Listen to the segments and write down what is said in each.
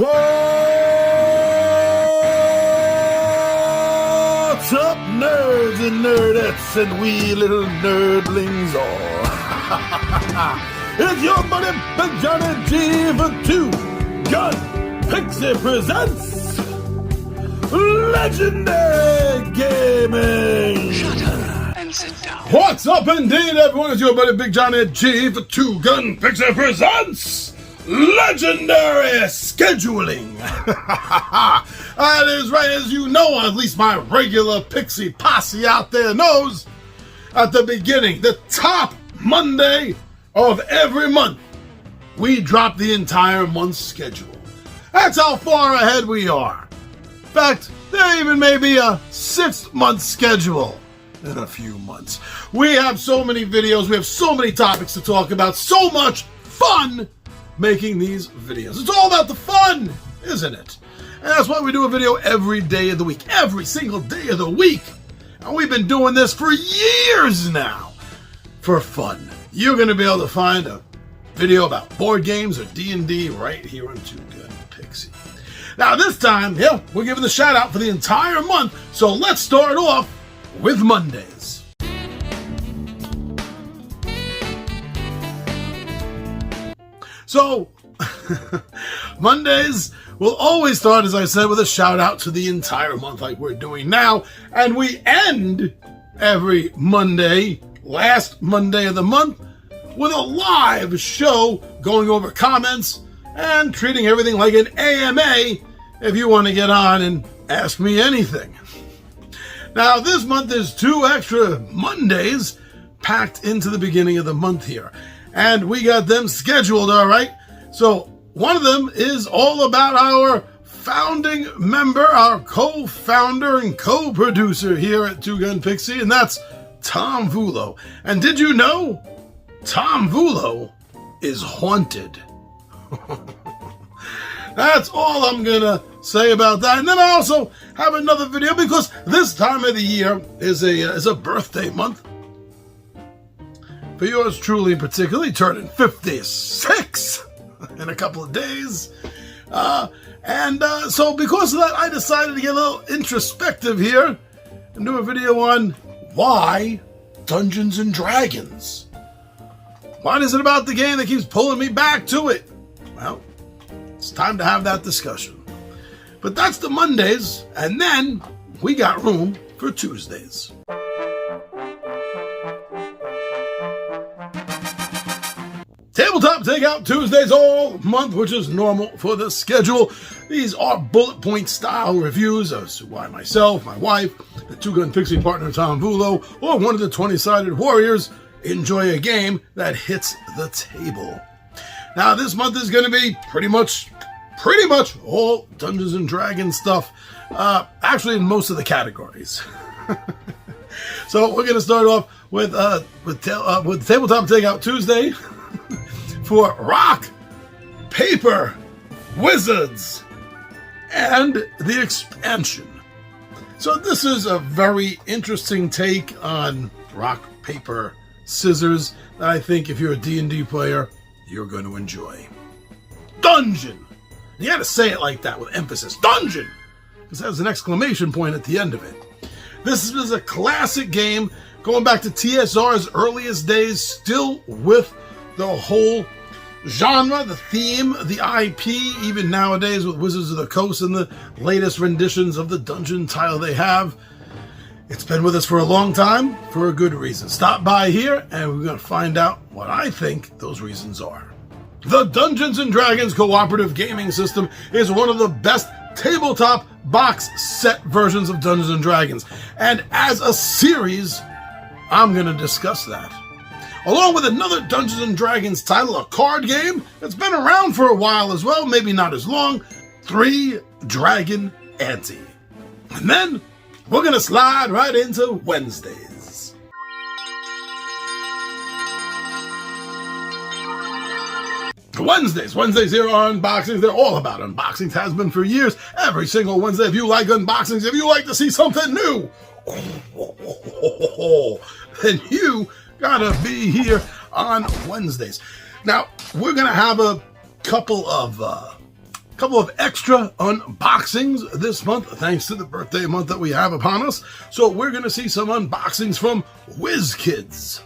What's up, nerds and nerdettes and wee little nerdlings all? It's your buddy Big Johnny G for Two Gun Pixie presents Legendary Gaming. Shut up and sit down. What's up indeed, everyone? It's your buddy Big Johnny G for Two Gun Pixie presents Legendary Scheduling. That is right, as you know, at least my regular Pixie posse out there knows, at the beginning, the top Monday of every month, we drop the entire month's schedule. That's how far ahead we are. In fact, there even may be a 6-month schedule in a few months. We have so many videos, we have so many topics to talk about, so much fun making these videos. It's all about the fun, isn't it? And that's why we do a video every day of the week, every single day of the week. And we've been doing this for years now for fun. You're going to be able to find a video about board games or D&D right here on Two Gun Pixie. Now this time, we're giving the shout out for the entire month. So let's start off with Mondays. So, Mondays will always start, as I said, with a shout out to the entire month like we're doing now. And we end every Monday, last Monday of the month, with a live show going over comments and treating everything like an AMA if you want to get on and ask me anything. Now, this month there's 2 extra Mondays packed into the beginning of the month here. And we got them scheduled, all right? So one of them is all about our founding member, our co-founder and co-producer here at Two Gun Pixie, and that's Tom Vulo. And did you know Tom Vulo is haunted? That's all I'm going to say about that. And then I also have another video because this time of the year is a birthday month. For yours truly, particularly, turning 56 in a couple of days. So because of that, I decided to get a little introspective here and do a video on why Dungeons & Dragons. What is it about the game that keeps pulling me back to it? Well, it's time to have that discussion. But that's the Mondays, and then we got room for Tuesdays. Tabletop Takeout Tuesdays all month, which is normal for the schedule. These are bullet point style reviews as to why myself, my wife, the Two Gun Pixie partner Tom Vulo, or one of the 20-sided warriors enjoy a game that hits the table. Now this month is going to be pretty much all Dungeons and Dragons stuff. Actually, in most of the categories. So we're going to start off with Tabletop Takeout Tuesday. For Rock, Paper, Wizards, and the expansion. So this is a very interesting take on Rock, Paper, Scissors that I think if you're a D&D player, you're going to enjoy. Dungeon! You gotta say it like that with emphasis. Dungeon! Because it has an exclamation point at the end of it. This is a classic game going back to TSR's earliest days, still with the whole genre, the theme, the IP, even nowadays with Wizards of the Coast and the latest renditions of the dungeon title they have. It's been with us for a long time for a good reason. Stop by here and we're going to find out what I think those reasons are. The Dungeons & Dragons cooperative gaming system is one of the best tabletop box set versions of Dungeons & Dragons. And as a series, I'm going to discuss that. Along with another Dungeons & Dragons title, a card game that's been around for a while as well, maybe not as long, 3 Dragon Ante. And then we're going to slide right into Wednesdays. Wednesdays here are unboxings. They're all about unboxings, has been for years. Every single Wednesday, if you like unboxings, if you like to see something new, then you gotta be here on Wednesdays. Now, we're gonna have a couple of couple of extra unboxings this month, thanks to the birthday month that we have upon us. So we're going to see some unboxings from WizKids.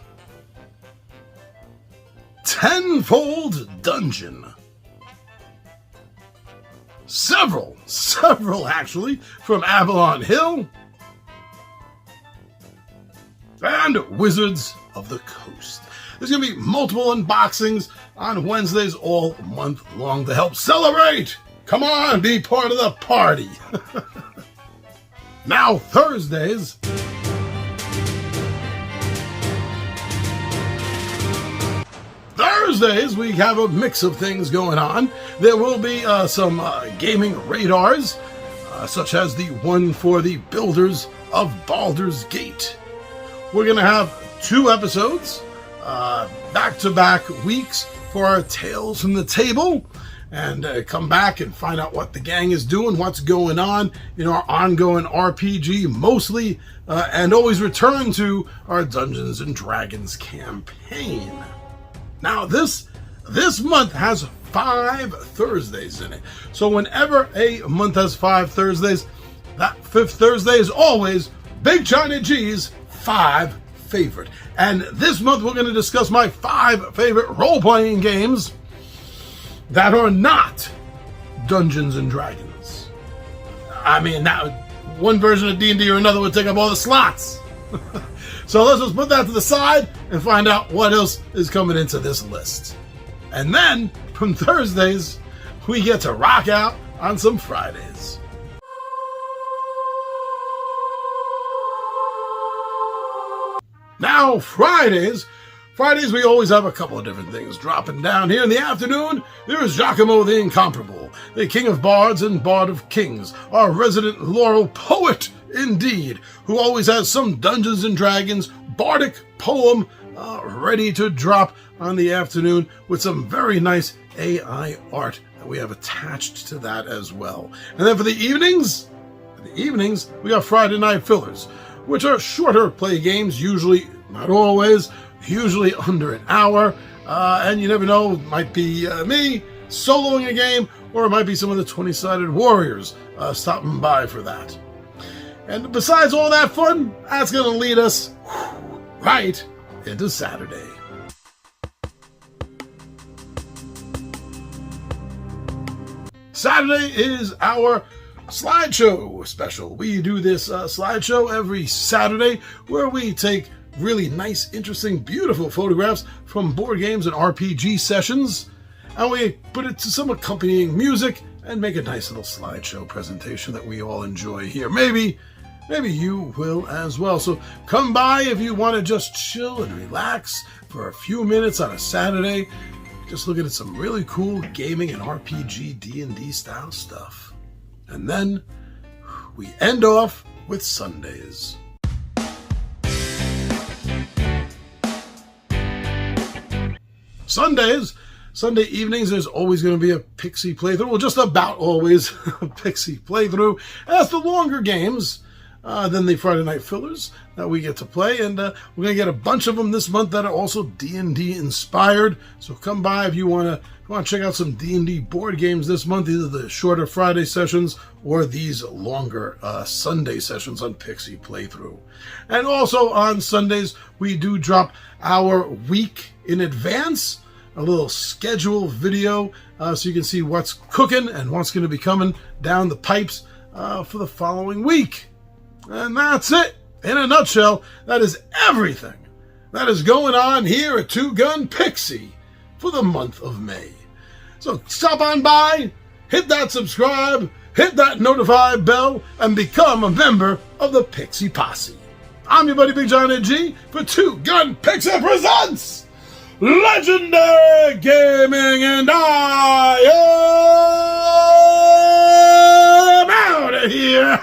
Tenfold Dungeon. Several actually, from Avalon Hill. And Wizards of the Coast. There's going to be multiple unboxings on Wednesdays all month long to help celebrate. Come on, be part of the party. Now, Thursdays. Thursdays, we have a mix of things going on. There will be some gaming radars, such as the one for the builders of Baldur's Gate. We're going to have 2 episodes, back-to-back weeks for our Tales from the Table, and come back and find out what the gang is doing, what's going on in our ongoing RPG mostly, and always return to our Dungeons & Dragons campaign. Now, this month has 5 Thursdays in it. So whenever a month has 5 Thursdays, that 5th Thursday is always Big China G's 5 favorite. And this month we're going to discuss my 5 favorite role-playing games that are not Dungeons & Dragons. I mean, now one version of D&D or another would take up all the slots. So let's just put that to the side and find out what else is coming into this list. And then, from Thursdays, we get to rock out on some Fridays. Now, Fridays we always have a couple of different things dropping down here. In the afternoon, there is Giacomo the Incomparable, the King of Bards and Bard of Kings, our resident Laurel poet, indeed, who always has some Dungeons & Dragons bardic poem ready to drop on the afternoon with some very nice AI art that we have attached to that as well. And then for the evenings, we got Friday Night Fillers, which are shorter play games, usually, not always, usually under an hour. And you never know, it might be me soloing a game, or it might be some of the 20-sided warriors stopping by for that. And besides all that fun, that's going to lead us right into Saturday. Saturday is our slideshow special. We do this slideshow every Saturday where we take really nice, interesting, beautiful photographs from board games and RPG sessions, and we put it to some accompanying music and make a nice little slideshow presentation that we all enjoy here. Maybe you will as well. So come by if you want to just chill and relax for a few minutes on a Saturday. Just looking at some really cool gaming and RPG D&D style stuff. And then we end off with Sundays. Sunday evenings, there's always going to be a Pixie playthrough. Well, just about always a Pixie playthrough. And that's the longer games than the Friday Night Fillers that we get to play. And we're going to get a bunch of them this month that are also D&D inspired. So come by if you want to check out some D&D board games this month, either the shorter Friday sessions or these longer Sunday sessions on Pixie Playthrough. And also on Sundays, we do drop our week in advance, a little schedule video, so you can see what's cooking and what's going to be coming down the pipes for the following week. And that's it. In a nutshell, that is everything that is going on here at Two Gun Pixie for the month of May. So stop on by, hit that subscribe, hit that notify bell, and become a member of the Pixie Posse. I'm your buddy Big John G for Two Gun Pixie Presents Legendary Gaming, and I am out of here.